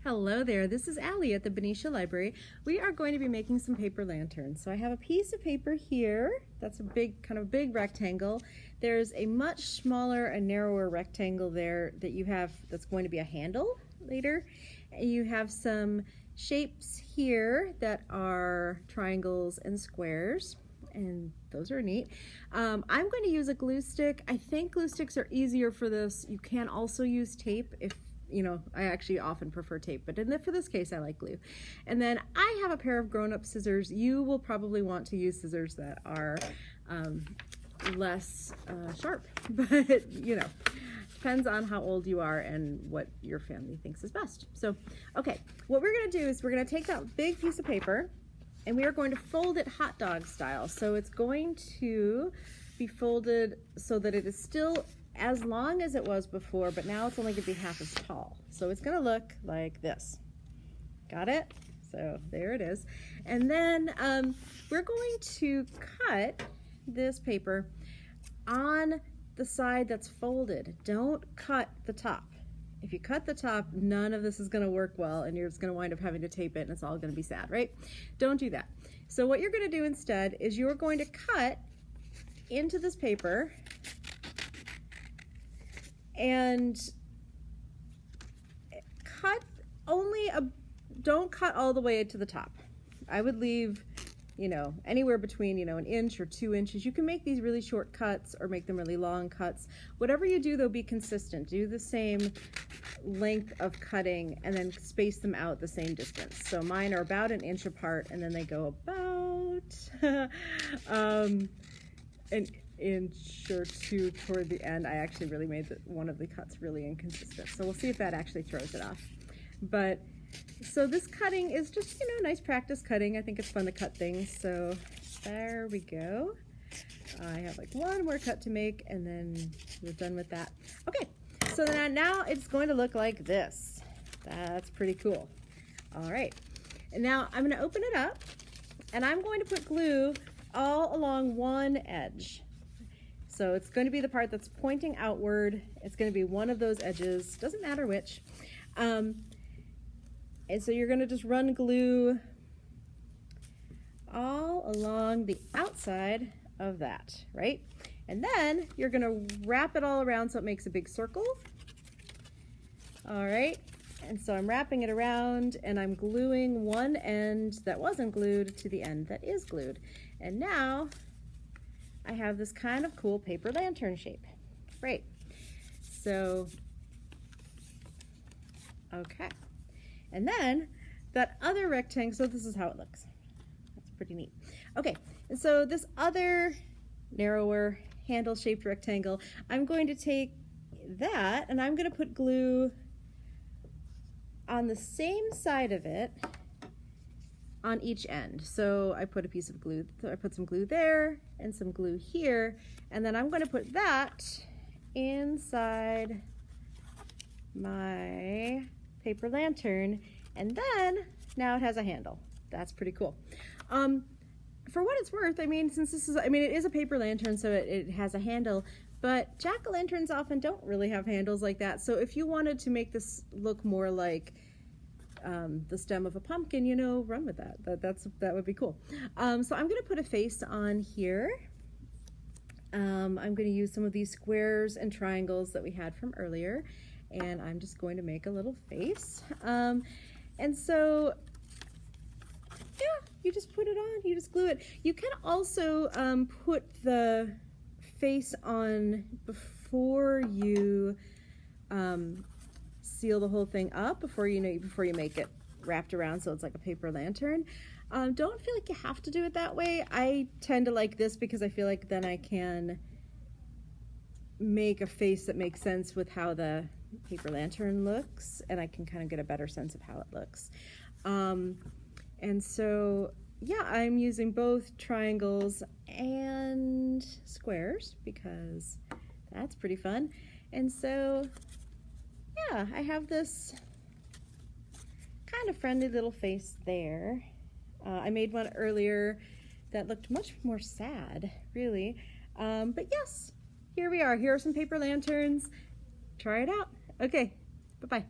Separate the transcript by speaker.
Speaker 1: Hello there, this is Allie at the Benicia Library. We are going to be making some paper lanterns. So I have a piece of paper here, that's a big rectangle. There's a much smaller and narrower rectangle there that you have that's going to be a handle later. You have some shapes here that are triangles and squares, and those are neat. I'm going to use a glue stick. I think glue sticks are easier for this. You can also use tape if I actually often prefer tape, but for this case I like glue. And then I have a pair of grown-up scissors. You will probably want to use scissors that are less sharp, but depends on how old you are and what your family thinks is best. So, okay, what we're gonna do is we're gonna take that big piece of paper and we are going to fold it hot dog style. So it's going to be folded so that it is still as long as it was before, but now it's only gonna be half as tall. So it's gonna look like this. Got it? So there it is. And then we're going to cut this paper on the side that's folded. Don't cut the top. If you cut the top, none of this is gonna work well and you're just gonna wind up having to tape it and it's all gonna be sad, right? Don't do that. So what you're gonna do instead is you're going to cut into this paper and cut don't cut all the way to the top. I would leave, anywhere between, an inch or 2 inches. You can make these really short cuts or make them really long cuts. Whatever you do though, be consistent. Do the same length of cutting and then space them out the same distance. So mine are about an inch apart and then they go about an inch or two toward the end. I actually really made one of the cuts really inconsistent. So we'll see if that actually throws it off. But so this cutting is just, nice practice cutting. I think it's fun to cut things. So there we go. I have like one more cut to make and then we're done with that. Okay, so then now it's going to look like this. That's pretty cool. All right, and now I'm going to open it up and I'm going to put glue all along one edge. So it's going to be the part that's pointing outward. It's going to be one of those edges, doesn't matter which. And so you're going to just run glue all along the outside of that, right? And then you're going to wrap it all around so it makes a big circle. All right, and so I'm wrapping it around and I'm gluing one end that wasn't glued to the end that is glued. And now I have this kind of cool paper lantern shape. Great. So, okay. And then that other rectangle, so this is how it looks. That's pretty neat. Okay, and so this other narrower handle-shaped rectangle, I'm going to take that and I'm going to put glue on the same side of it on each end. So I put a piece of glue, I put some glue there and some glue here, and then I'm going to put that inside my paper lantern, and then now it has a handle. That's pretty cool. For what it's worth, since this is, it is a paper lantern, so it has a handle, but jack-o'-lanterns often don't really have handles like that. So if you wanted to make this look more like the stem of a pumpkin, run with that. That would be cool. So I'm going to put a face on here. I'm going to use some of these squares and triangles that we had from earlier, and I'm just going to make a little face. And so, yeah, you just put it on, you just glue it. You can also put the face on before you seal the whole thing up, before you make it wrapped around so it's like a paper lantern. Don't feel like you have to do it that way. I tend to like this because I feel like then I can make a face that makes sense with how the paper lantern looks, and I can kind of get a better sense of how it looks. And so, yeah, I'm using both triangles and squares because that's pretty fun. And so, yeah, I have this kind of friendly little face there. I made one earlier that looked much more sad, really. But yes, here we are. Here are some paper lanterns. Try it out. Okay, bye-bye.